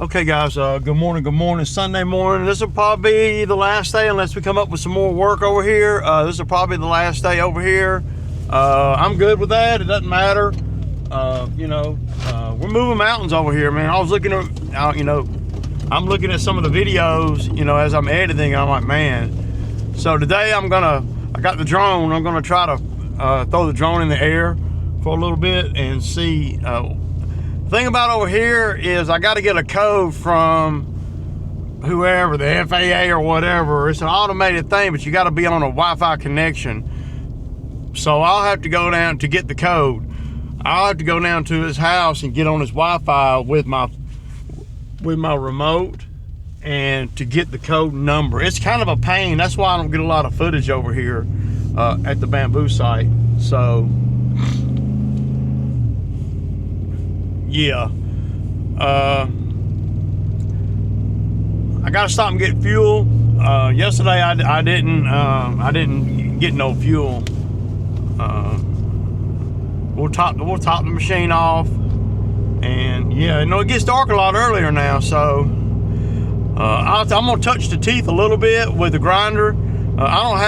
Okay guys, good morning, Sunday morning. This will probably be the last day unless we come up with some more work over here. This will probably be the last day over here. I'm good with that, it doesn't matter. We're moving mountains over here, man. I was looking at, I'm looking at some of the videos, as I'm editing, I'm like, man. So today I got the drone, I'm gonna try to throw the drone in the air for a little bit and see. Thing about over here is I got to get a code from whoever, the FAA or whatever. It's an automated thing, but you got to be on a Wi-Fi connection. So I'll have to go down to get the code. I'll have to go down to his house and get on his Wi-Fi with my remote and to get the code number. It's kind of a pain. That's why I don't get a lot of footage over here at the bamboo site. So yeah, I gotta stop and get fuel. Yesterday I didn't get no fuel. We'll top the machine off, and yeah, it gets dark a lot earlier now. So I'm gonna touch the teeth a little bit with the grinder. I don't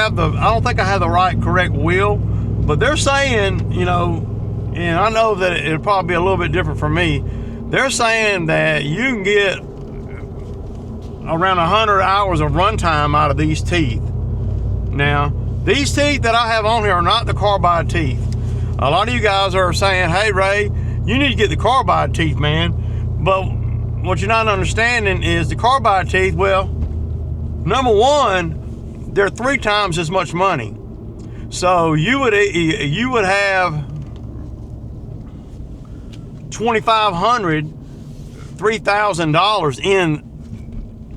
think I have the correct wheel, but they're saying, and I know that it'll probably be a little bit different for me. They're saying that you can get around 100 hours of runtime out of these teeth. Now, these teeth that I have on here are not the carbide teeth. A lot of you guys are saying, hey Ray, you need to get the carbide teeth, man. But what you're not understanding is the carbide teeth, well, number one, they're 3 times as much money. So you would have $2,500, $3,000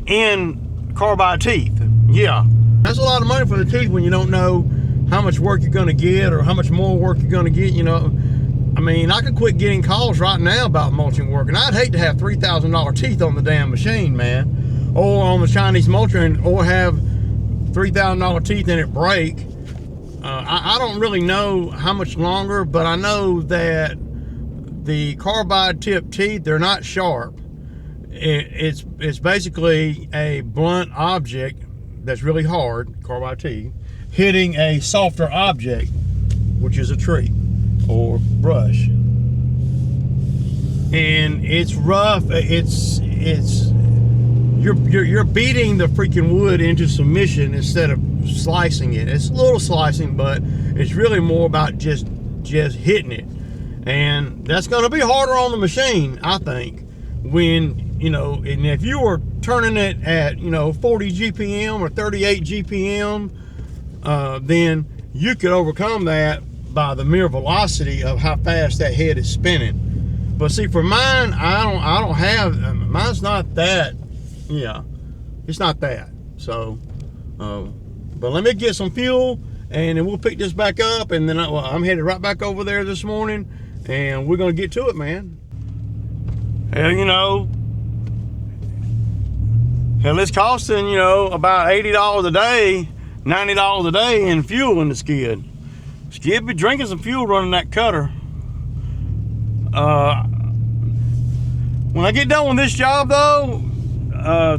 in carbide teeth. Yeah, that's a lot of money for the teeth when you don't know how much work you're going to get or how much more work you're going to get. I mean, I could quit getting calls right now about mulching work, and I'd hate to have $3,000 teeth on the damn machine, man, or on the Chinese mulcher, or have $3,000 teeth and it break. I don't really know how much longer, but I know that the carbide tip teeth, they're not sharp. It's basically a blunt object that's really hard, carbide teeth, hitting a softer object, which is a tree or brush. And it's rough. You're beating the freaking wood into submission instead of slicing it. It's a little slicing, but it's really more about just hitting it. And that's going to be harder on the machine, I think, when, and if you were turning it at, 40 GPM or 38 GPM, then you could overcome that by the mere velocity of how fast that head is spinning. But see, for mine, I don't have, mine's not that, yeah, it's not that. So, but let me get some fuel and then we'll pick this back up, and then I'm headed right back over there this morning. And we're gonna get to it, man. Hell, it's costing, about $80 a day, $90 a day in fuel in the skid. Skid be drinking some fuel running that cutter. When I get done with this job though,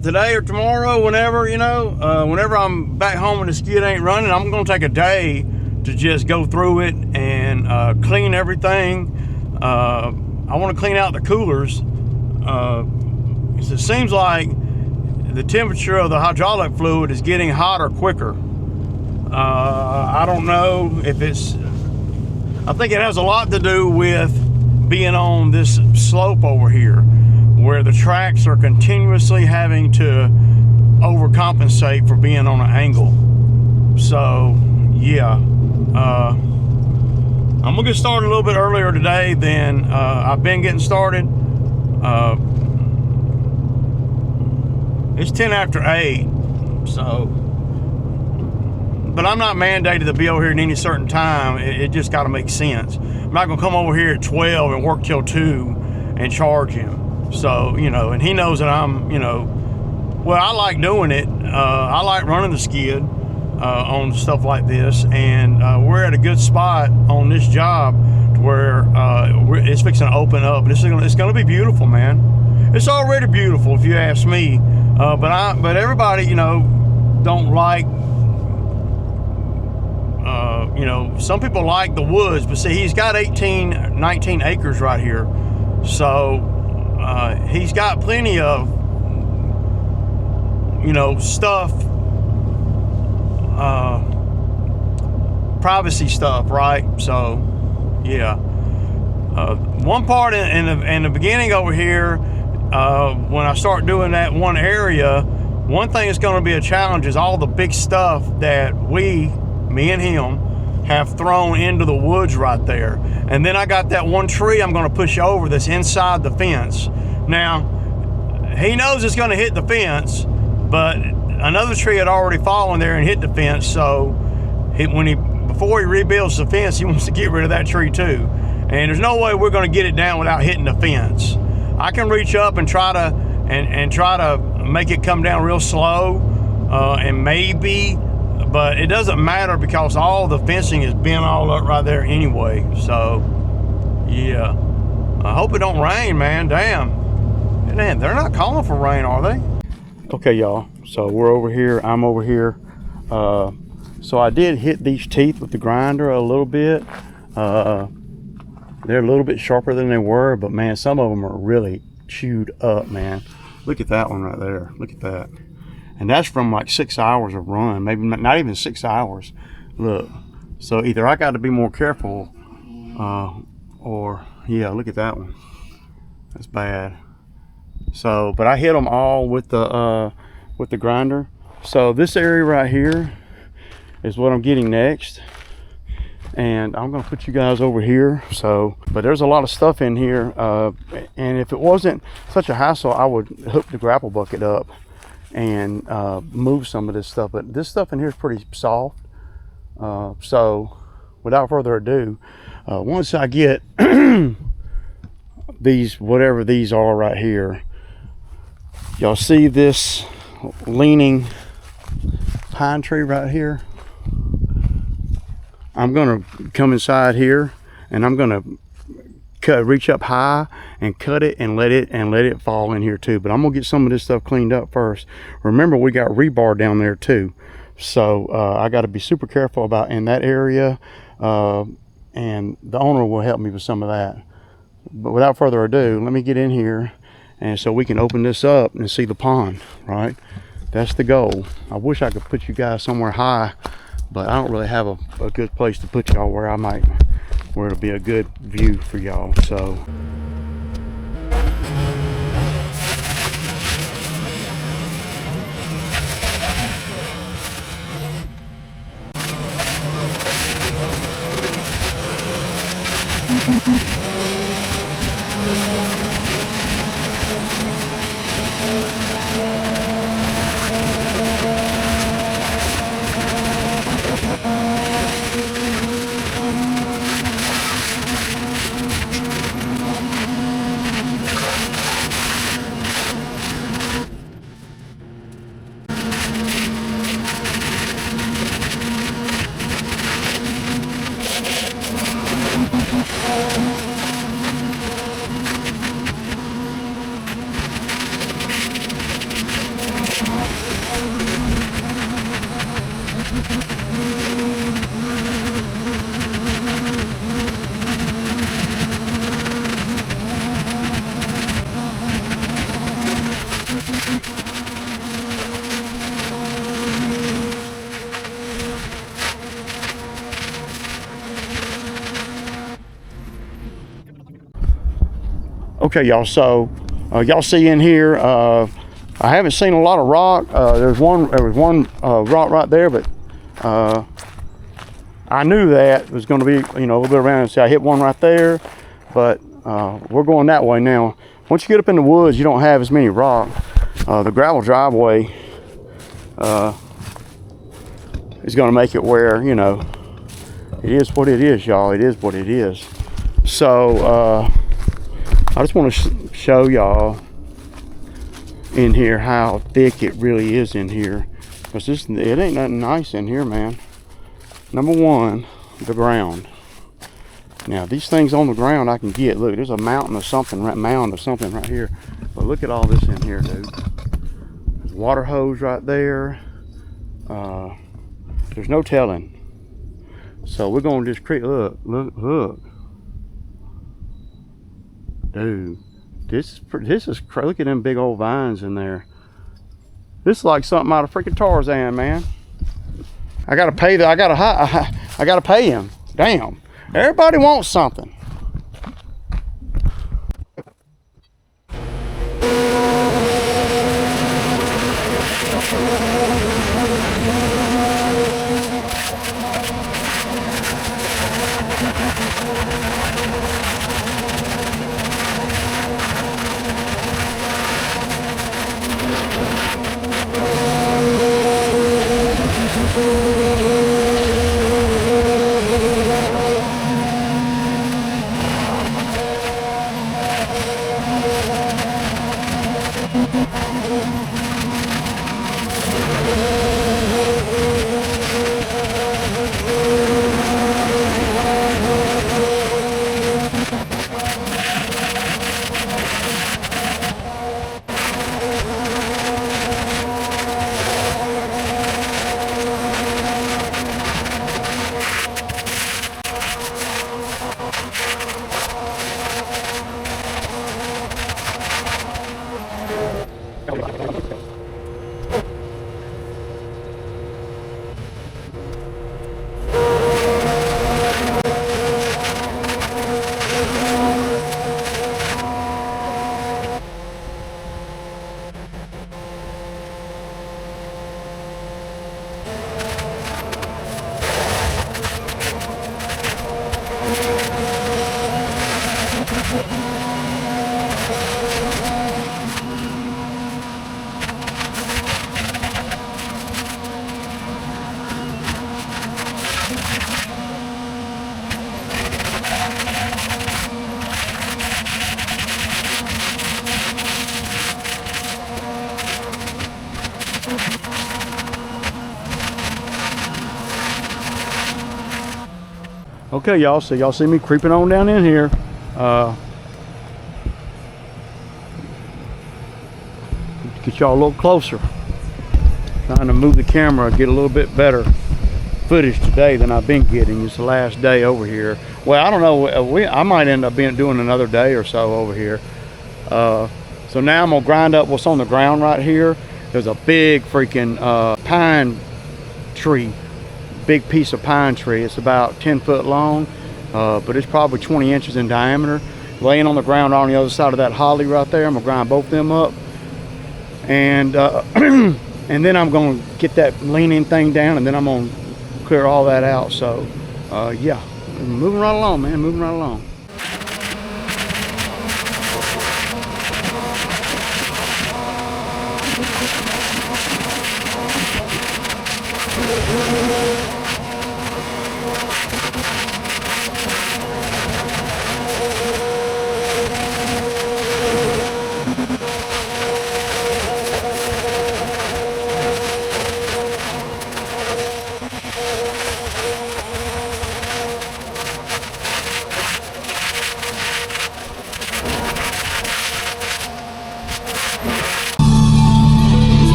today or tomorrow, whenever, whenever I'm back home and the skid ain't running, I'm gonna take a day to just go through it and clean everything. I want to clean out the coolers. It seems like the temperature of the hydraulic fluid is getting hotter quicker. I don't know if I think it has a lot to do with being on this slope over here, where the tracks are continuously having to overcompensate for being on an angle. So yeah, I'm gonna get started a little bit earlier today than I've been getting started. It's 10 after 8, so, but I'm not mandated to be over here at any certain time. It just got to make sense. I'm not gonna come over here at 12 and work till 2 and charge him. So, and he knows that I'm, well, I like doing it. I like running the skid on stuff like this, and we're at a good spot on this job to where it's fixing to open up. It's going to be beautiful, man. It's already beautiful if you ask me. But everybody, you know, don't like. You know, some people like the woods, but see, he's got 19 acres right here, so he's got plenty of, you know, stuff, privacy stuff, right? So, yeah. One part in the beginning over here, when I start doing that one area, one thing that's going to be a challenge is all the big stuff that me and him, have thrown into the woods right there. And then I got that one tree I'm going to push over that's inside the fence. Now, he knows it's going to hit the fence, but another tree had already fallen there and hit the fence, so before he rebuilds the fence, he wants to get rid of that tree too. And there's no way we're going to get it down without hitting the fence. I can reach up and try to make it come down real slow, and maybe, but it doesn't matter because all the fencing is bent all up right there anyway. So, yeah. I hope it don't rain, man. Damn. Man, they're not calling for rain, are they? Okay, y'all. So we're over here. I'm over here. So I did hit these teeth with the grinder a little bit. They're a little bit sharper than they were, but man, some of them are really chewed up, man. Look at that one right there. Look at that. And that's from like 6 hours of run, maybe not even 6 hours. Look, so either I got to be more careful, or yeah, look at that one. That's bad. So, but I hit them all with the grinder. So this area right here is what I'm getting next, and I'm gonna put you guys over here. So, but there's a lot of stuff in here, and if it wasn't such a hassle, I would hook the grapple bucket up and move some of this stuff. But this stuff in here is pretty soft. So without further ado, once I get these, whatever these are right here, y'all see this leaning pine tree right here? I'm gonna come inside here and I'm gonna reach up high and cut it and let it fall in here too. But I'm gonna get some of this stuff cleaned up first. Remember, we got rebar down there too, so I got to be super careful about in that area, and the owner will help me with some of that. But without further ado, let me get in here, and so we can open this up and see the pond. Right, that's the goal. I wish I could put you guys somewhere high, but I don't really have a good place to put y'all where it'll be a good view for y'all. So okay, y'all, so y'all see in here, I haven't seen a lot of rock. There was one rock right there, but I knew that it was going to be, you know, a little bit around. See, I hit one right there, but we're going that way now. Once you get up in the woods, you don't have as many rock. The gravel driveway is going to make it where, you know, it is what it is, y'all. It is what it is. So I just want to show y'all in here how thick it really is in here, because it ain't nothing nice in here, man. Number one, the ground. Now these things on the ground I can get. Look, there's a mountain of something, mound of something right here. But look at all this in here, dude. There's a water hose right there. There's no telling. So we're gonna just create, look. Dude, this is look at them big old vines in there. This is like something out of freaking Tarzan, man. I gotta pay I gotta pay him. Damn. Everybody wants something. Okay, y'all, so y'all see me creeping on down in here. Get y'all a little closer. Trying to move the camera, get a little bit better footage today than I've been getting. It's the last day over here. Well, I don't know, I might end up doing another day or so over here. So now I'm gonna grind up what's on the ground right here. There's a big freaking pine tree. Big piece of pine tree. It's about 10 foot long, but it's probably 20 inches in diameter. Laying on the ground on the other side of that holly right there. I'm gonna grind both them up, and and then I'm gonna get that leaning thing down, and then I'm gonna clear all that out. So yeah, moving right along, man, moving right along.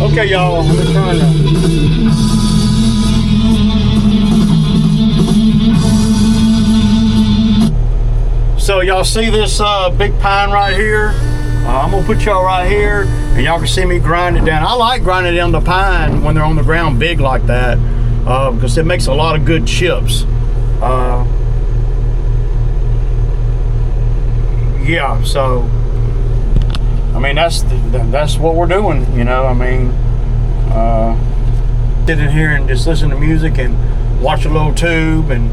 Okay, y'all, I'm gonna turn So y'all see this big pine right here? I'm gonna put y'all right here, and y'all can see me grind it down. I like grinding down the pine when they're on the ground big like that, because it makes a lot of good chips. Yeah, so I mean that's what we're doing, you know. I mean, sit in here and just listen to music and watch a little tube, and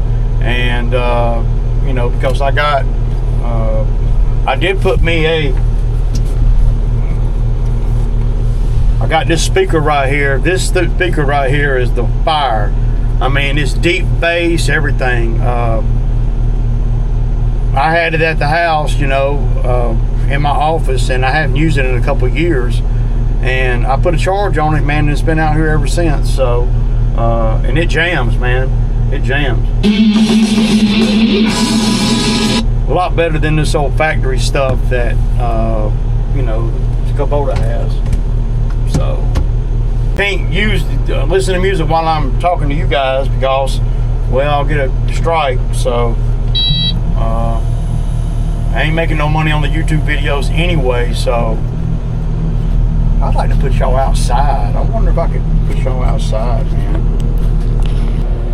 you know, because I got I did put me I got this speaker right here. This speaker right here is the fire. I mean, it's deep bass, everything. I had it at the house, you know, in my office, and I haven't used it in a couple of years. And I put a charge on it, man, and it's been out here ever since. So, and it jams, man. It jams. A lot better than this old factory stuff that, you know, Kubota has. So can't listen to music while I'm talking to you guys because, well, I'll get a strike. So I ain't making no money on the YouTube videos anyway. So I'd like to put y'all outside. I wonder if I could put y'all outside, man.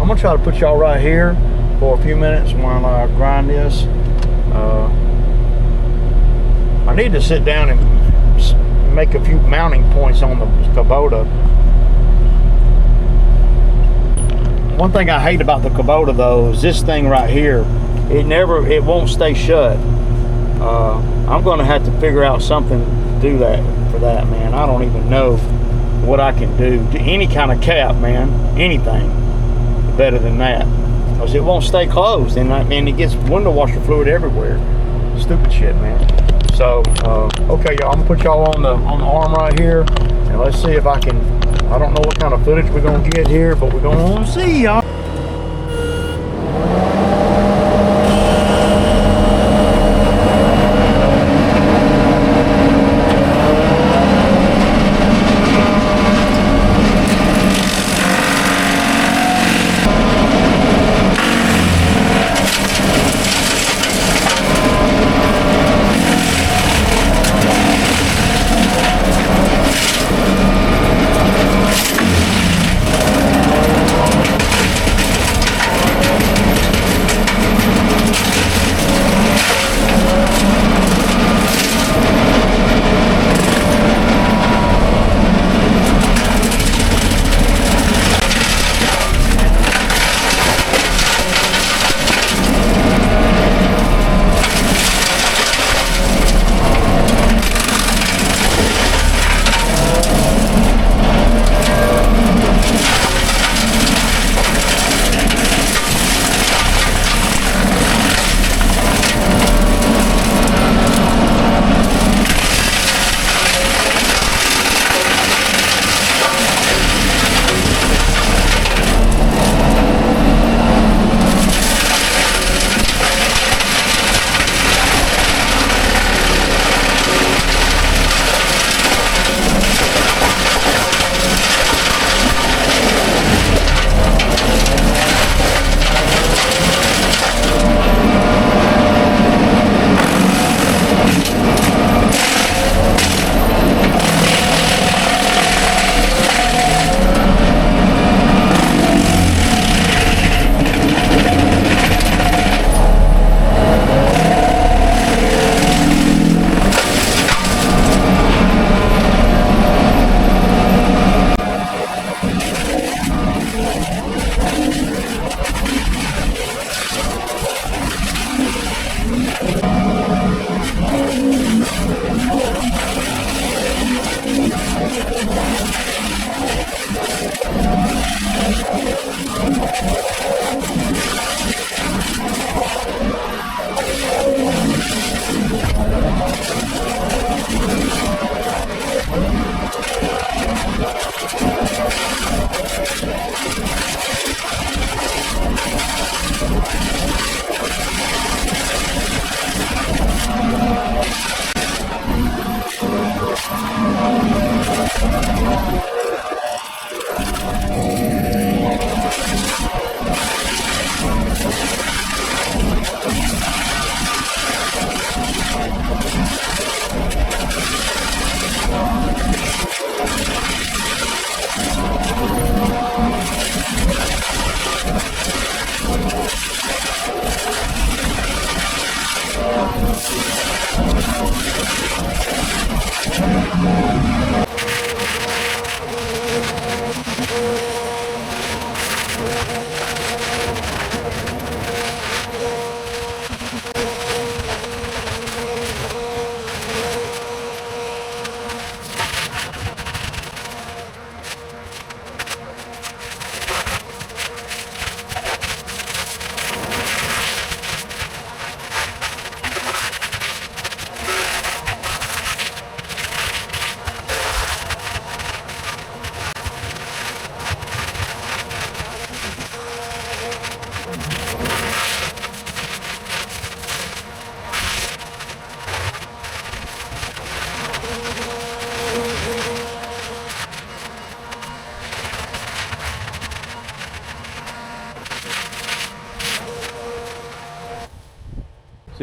I'm gonna try to put y'all right here for a few minutes while I grind this. I need to sit down and make a few mounting points on the Kubota. One thing I hate about the Kubota though is this thing right here. It won't stay shut. I'm gonna have to figure out something to do for that, man. I don't even know what I can do. Any kind of cap, man. Anything better than that. Because it won't stay closed, and it gets window washer fluid everywhere. Stupid shit, man. So, okay, y'all, I'm gonna put y'all on the arm right here, and let's see if I can. I don't know what kind of footage we're gonna get here, but we're gonna see, y'all.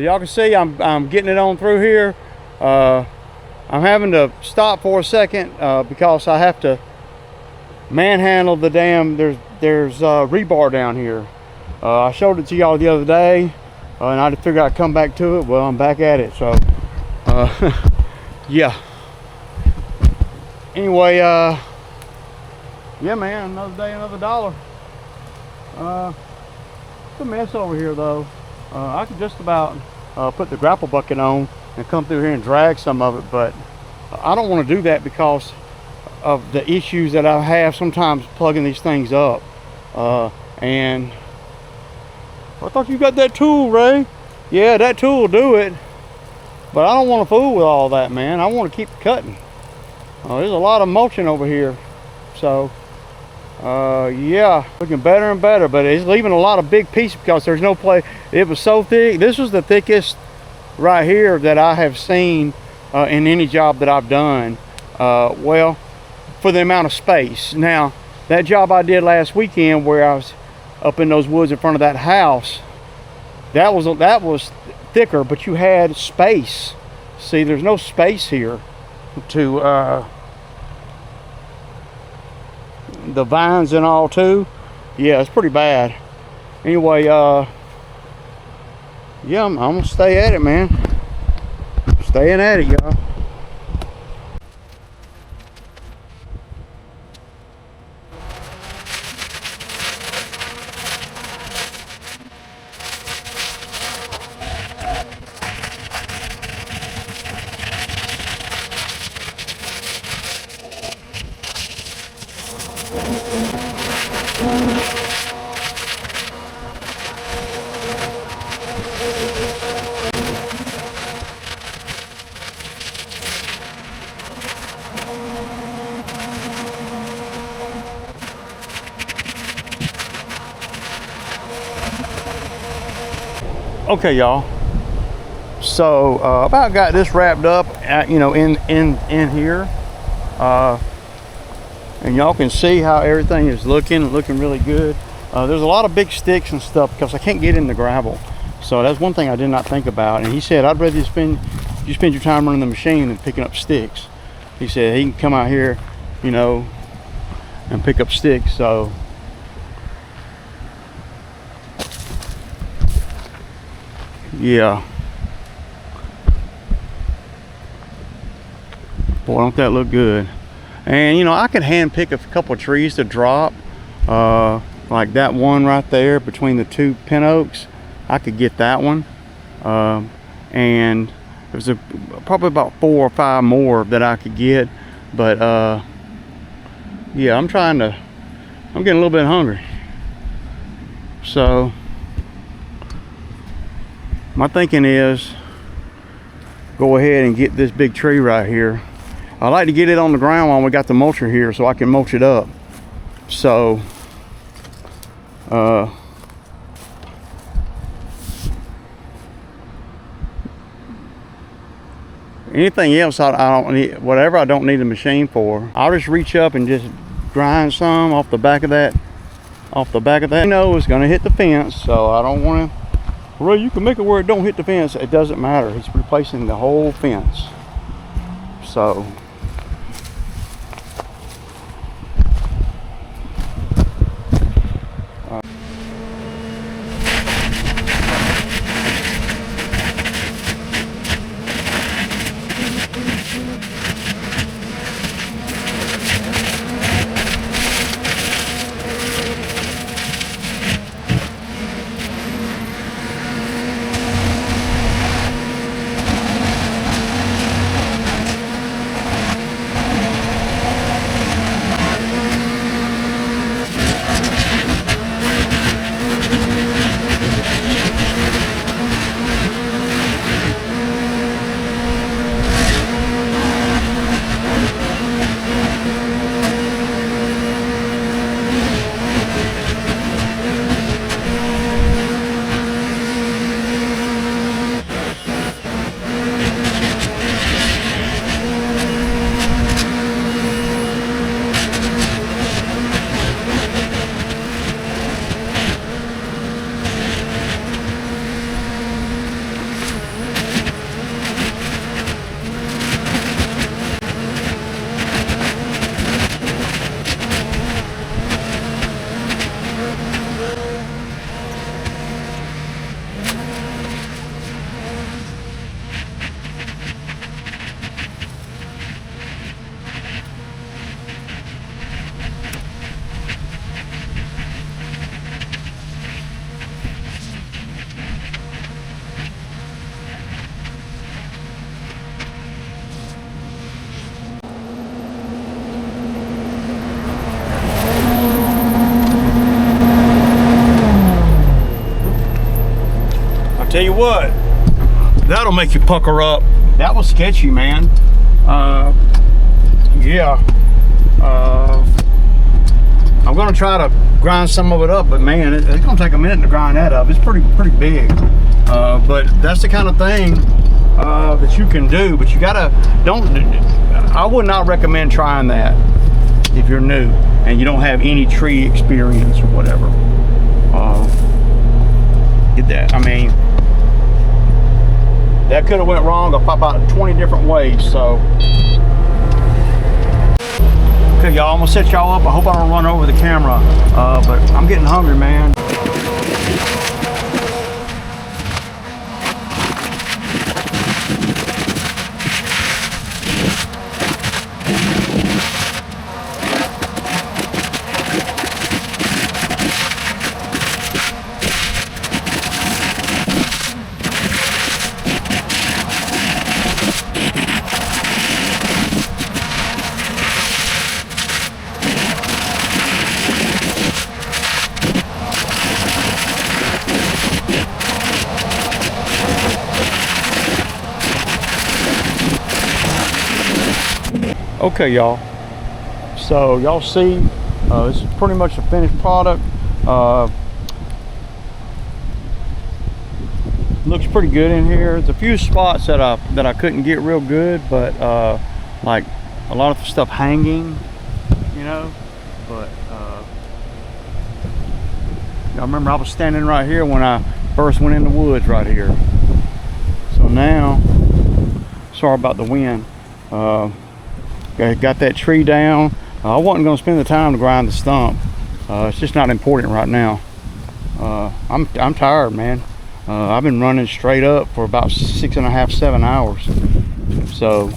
y'all can see I'm getting it on through here. I'm having to stop for a second because I have to manhandle the damn, there's rebar down here. I showed it to y'all the other day and I figured I'd come back to it. Well, I'm back at it, so yeah. Anyway, yeah man, another day, another dollar. It's a mess over here though. I could just about put the grapple bucket on and come through here and drag some of it, but I don't want to do that because of the issues that I have sometimes plugging these things up. And I thought you got that tool, Ray. Yeah, that tool will do it, but I don't want to fool with all that, man. I want to keep cutting. There's a lot of mulching over here, so yeah, looking better and better, but it's leaving a lot of big pieces because there's no place. It was so thick. This was the thickest right here that I have seen in any job that I've done. Well, for the amount of space. Now, that job I did last weekend where I was up in those woods in front of that house, that was thicker, but you had space. See, there's no space here to the vines and all too. Yeah, it's pretty bad. Anyway, yeah, I'm gonna stay at it, man. Staying at it, y'all. Okay, y'all, so about got this wrapped up at, you know, in here, and y'all can see how everything is looking really good. There's a lot of big sticks and stuff because I can't get in the gravel, so that's one thing I did not think about. And he said, I'd rather you spend your time running the machine than picking up sticks. He said he can come out here, you know, and pick up sticks. So yeah, boy, don't that look good. And you know, I could hand pick a couple of trees to drop, like that one right there between the two pin oaks. I could get that one, and there's probably about 4 or 5 more that I could get. But yeah, I'm getting a little bit hungry, so my thinking is go ahead and get this big tree right here. I like to get it on the ground while we got the mulcher here so I can mulch it up. So anything else I don't need, whatever I don't need a machine for, I'll just reach up and just grind some off the back of that. You know, it's gonna hit the fence, so I don't want to. Well, you can make it where it don't hit the fence. It doesn't matter. He's replacing the whole fence. So what, that'll make you pucker up. That was sketchy, man. Yeah. I'm gonna try to grind some of it up, but man, it's gonna take a minute to grind that up. It's pretty big. But that's the kind of thing that you can do, but you gotta, I would not recommend trying that if you're new and you don't have any tree experience or whatever. Get that, I mean, that could have went wrong about 20 different ways, so. Okay, y'all, I'm gonna set y'all up. I hope I don't run over the camera, but I'm getting hungry, man. Okay, y'all, so y'all see this is pretty much a finished product. Looks pretty good in here. There's a few spots that I couldn't get real good, but like a lot of the stuff hanging, you know. But y'all remember I was standing right here when I first went in the woods right here. So now, sorry about the wind. Got that tree down. I wasn't going to spend the time to grind the stump. It's just not important right now. I'm tired, man. I've been running straight up for about 6.5, 7 hours. So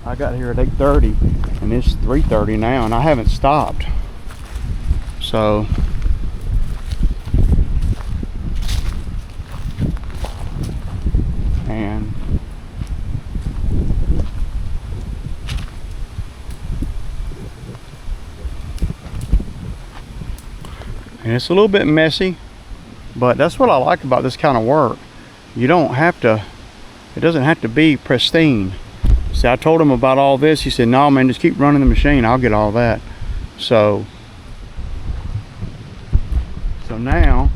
I got here at 8:30 and it's 3:30 now, and I haven't stopped. So and it's a little bit messy, but that's what I like about this kind of work. You don't have to, it doesn't have to be pristine. See, I told him about all this. He said, no, man, just keep running the machine. I'll get all that. So now,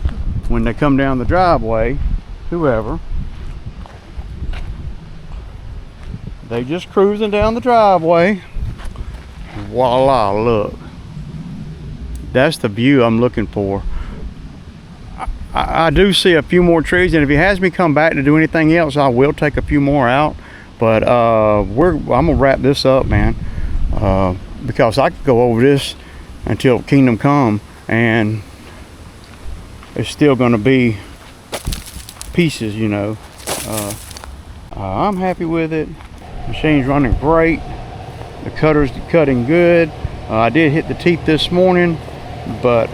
when they come down the driveway, whoever, they just cruising down the driveway. Voila, look. That's the view I'm looking for. I do see a few more trees, and if he has me come back to do anything else, I will take a few more out. But I'm gonna wrap this up, man, because I could go over this until Kingdom Come, and it's still gonna be pieces, you know. I'm happy with it. Machine's running great. The cutter's cutting good. I did hit the teeth this morning, but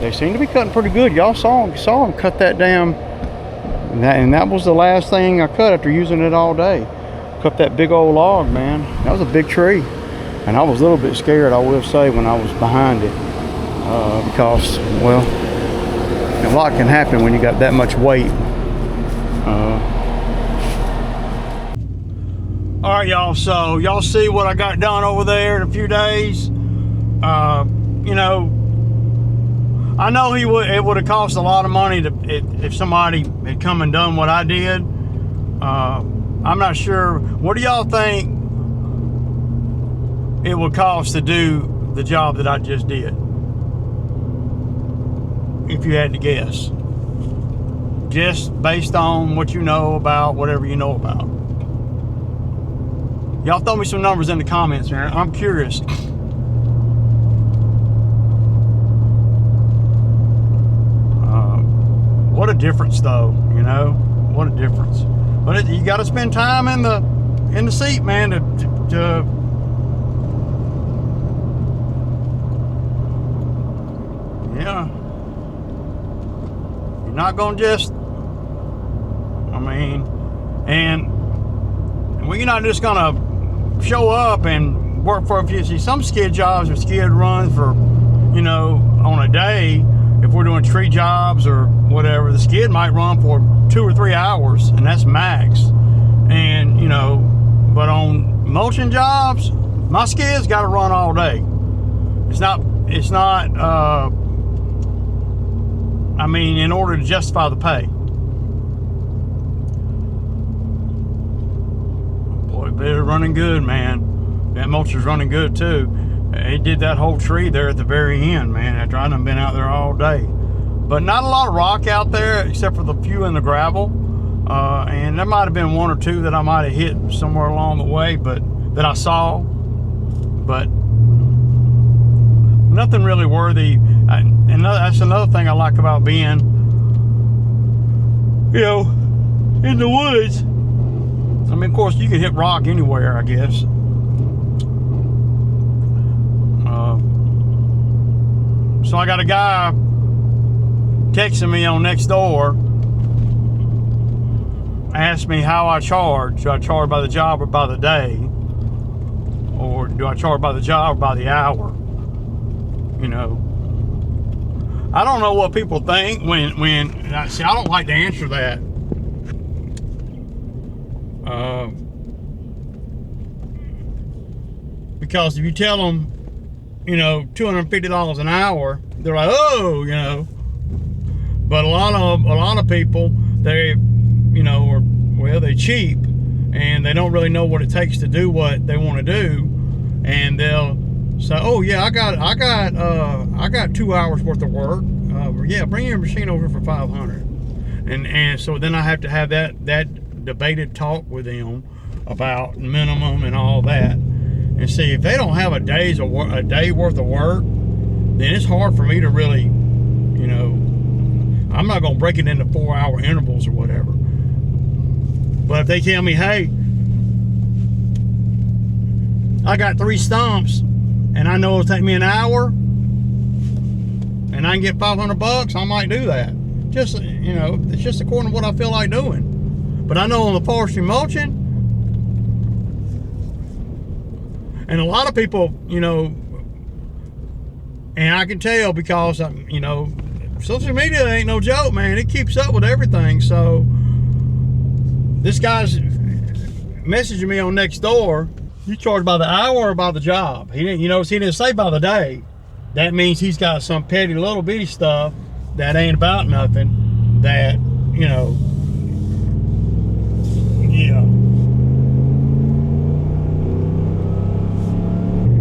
they seem to be cutting pretty good. Y'all saw them cut that down, and that was the last thing I cut after using it all day. Cut that big old log, man. That was a big tree, and I was a little bit scared, I will say, when I was behind it, because, well, a lot can happen when you got that much weight. All right, y'all, so y'all see what I got done over there in a few days. You know, I know it would have cost a lot of money if somebody had come and done what I did. I'm not sure. What do y'all think it would cost to do the job that I just did? If you had to guess. Just based on what you know about whatever you know about. Y'all throw me some numbers in the comments, man. I'm curious. What a difference, though, you know? What a difference. But you got to spend time in the seat, man, to yeah. You're not going to just, I mean, and we're not just going to show up and work for a few. See, some skid jobs or skid runs for, you know, on a day. if we're doing tree jobs or whatever, the skid might run for 2 or 3 hours, and that's max. And you know, but on mulching jobs, my skid's got to run all day. It's not I mean, in order to justify the pay. Boy, they're running good, man. That mulcher's running good too. It did that whole tree there at the very end, man, after I done been out there all day. But not a lot of rock out there, except for the few in the gravel. And there might have been 1 or 2 that I might have hit somewhere along the way, but that I saw. But nothing really worthy. And that's another thing I like about being, you know, in the woods. I mean, of course, you can hit rock anywhere, I guess. So I got a guy texting me on Nextdoor, asked me how I charge. Do I charge by the job or by the day? Or do I charge by the job or by the hour? You know, I don't know what people think when see, I don't like to answer that. Because if you tell them, you know, $250 an hour, they're like, oh, you know. But a lot of people, they, you know, are, well, they're cheap and they don't really know what it takes to do what they want to do, and they'll say, oh yeah, I got 2 hours worth of work. Yeah, bring your machine over for $500, and so then I have to have that debated talk with them about minimum and all that, and see if they don't have a day worth of work, then it's hard for me to really, you know, I'm not gonna break it into 4-hour intervals or whatever. But if they tell me, hey, I got 3 stumps and I know it'll take me an hour and I can get $500, I might do that. Just, you know, it's just according to what I feel like doing. But I know on the forestry mulching, and a lot of people, you know, and I can tell because, you know, social media ain't no joke, man. It keeps up with everything. So this guy's messaging me on Nextdoor. You charge by the hour or by the job? He didn't, you know, he didn't say by the day. That means he's got some petty little bitty stuff that ain't about nothing. That, you know, yeah,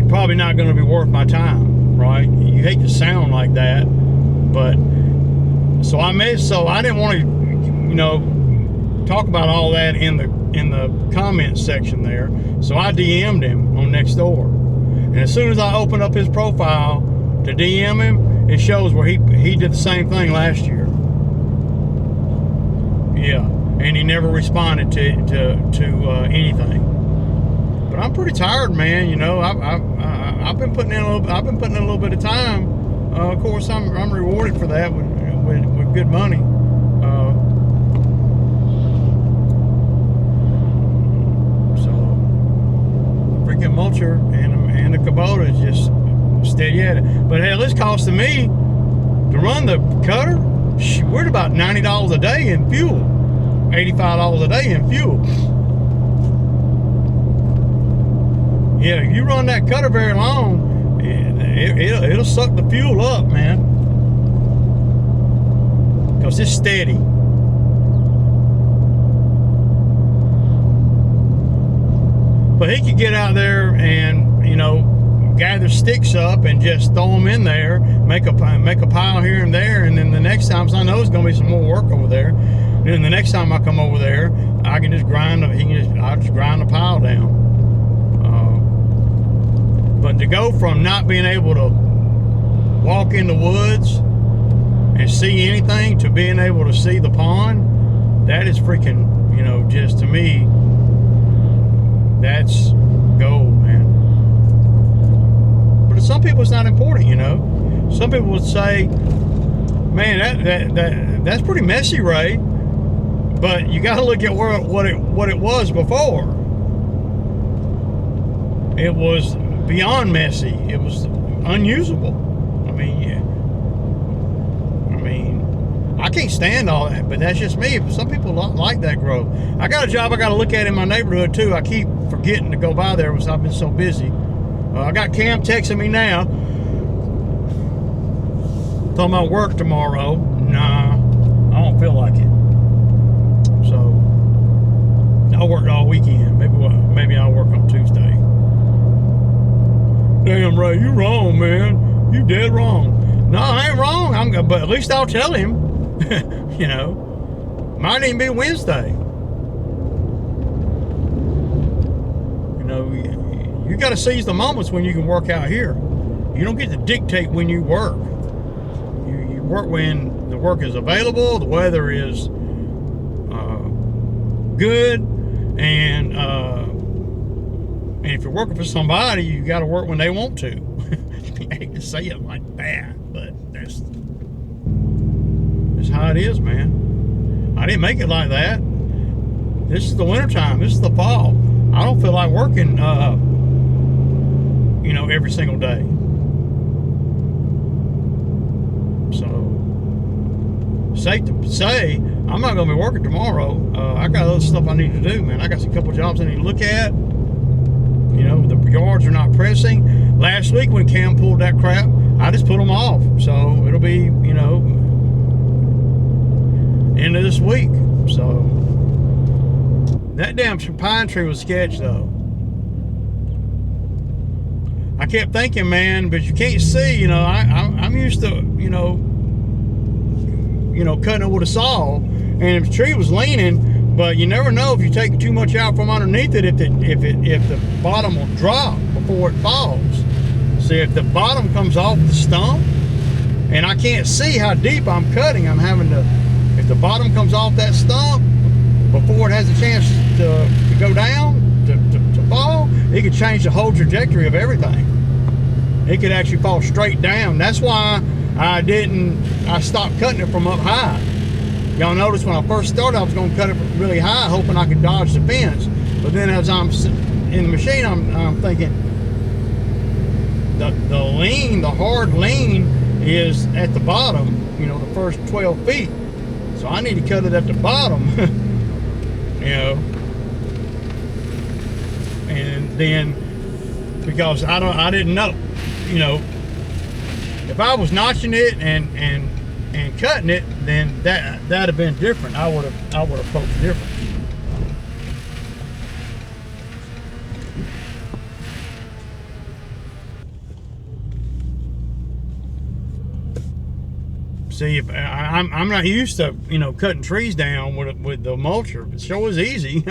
probably not going to be worth my time, right? You hate to sound like that, but so I didn't want to, you know, talk about all that in the comments section there. So I DM'd him on Nextdoor, and as soon as I open up his profile to DM him, it shows where he did the same thing last year. Yeah, and he never responded to anything. But I'm pretty tired, man. You know, I've been putting in a little bit of time. Of course, I'm rewarded for that with good money. So the freaking mulcher and the Kubota is just steady at it. But hell, it's costing me to run the cutter. We're at about $90 a day in fuel, $85 a day in fuel. Yeah, if you run that cutter very long, it'll suck the fuel up, man. Because it's steady. But he could get out there and, you know, gather sticks up and just throw them in there, make a pile here and there, and then the next time, so I know there's going to be some more work over there. And then the next time I come over there, I can just I'll just grind the pile down. But to go from not being able to walk in the woods and see anything to being able to see the pond, that is freaking, you know, just to me, that's gold, man. But to some people it's not important, you know. Some people would say, man, that's pretty messy, Ray. But you got to look at what it was before. It was beyond messy. It was unusable. I mean, yeah. I can't stand all that, but that's just me. Some people like that growth. I got a job I got to look at in my neighborhood too. I keep forgetting to go by there because I've been so busy. I got Cam texting me now, talking about work tomorrow. Nah, I don't feel like it. So I worked all weekend. Maybe I'll work on Tuesday. Damn right, you wrong, man. You dead wrong. No, I ain't wrong. But at least I'll tell him. You know, might even be Wednesday. You know, you got to seize the moments when you can work out here. You don't get to dictate when you work. You work when the work is available, the weather is good, and if you're working for somebody, you got to work when they want to. I hate to say it like that, but that's how it is, man. I didn't make it like that. This is the wintertime. This is the fall. I don't feel like working, you know, every single day. So, safe to say, I'm not going to be working tomorrow. I got other stuff I need to do, man. I got a couple jobs I need to look at. You know, the yards are not pressing. Last week when Cam pulled that crap, I just put them off. So, it'll be, you know, end of this week. So that damn pine tree was sketch though. I kept thinking, man, but you can't see, you know, I'm used to, you know, cutting it with a saw, and the tree was leaning, but you never know if you take too much out from underneath it, if the bottom will drop before it falls. See, if the bottom comes off the stump, and I can't see how deep I'm cutting, I'm having to, if the bottom comes off that stump before it has a chance to go down, to fall, it could change the whole trajectory of everything. It could actually fall straight down. That's why I stopped cutting it from up high. Y'all notice when I first started, I was going to cut it really high, hoping I could dodge the fence. But then as I'm in the machine, I'm thinking, the hard lean is at the bottom, you know, the first 12 feet. So I need to cut it at the bottom, you know, and then because I didn't know, you know, if I was notching it and cutting it, then that'd have been different. I would have approached different. See, if I'm not used to, you know, cutting trees down with the mulcher. It sure is easy,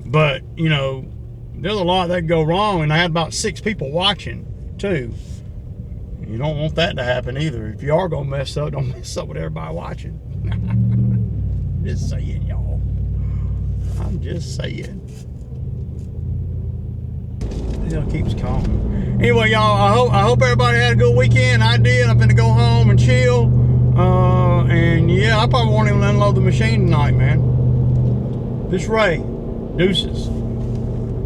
but you know, there's a lot that could go wrong, and I had about 6 people watching too. You don't want that to happen either. If you are gonna mess up, don't mess up with everybody watching. Just saying, y'all. I'm just saying. It keeps calm. Anyway, y'all, I hope everybody had a good weekend. I did. I'm gonna go home and chill. And yeah, I probably won't even unload the machine tonight, man. This Ray. Deuces.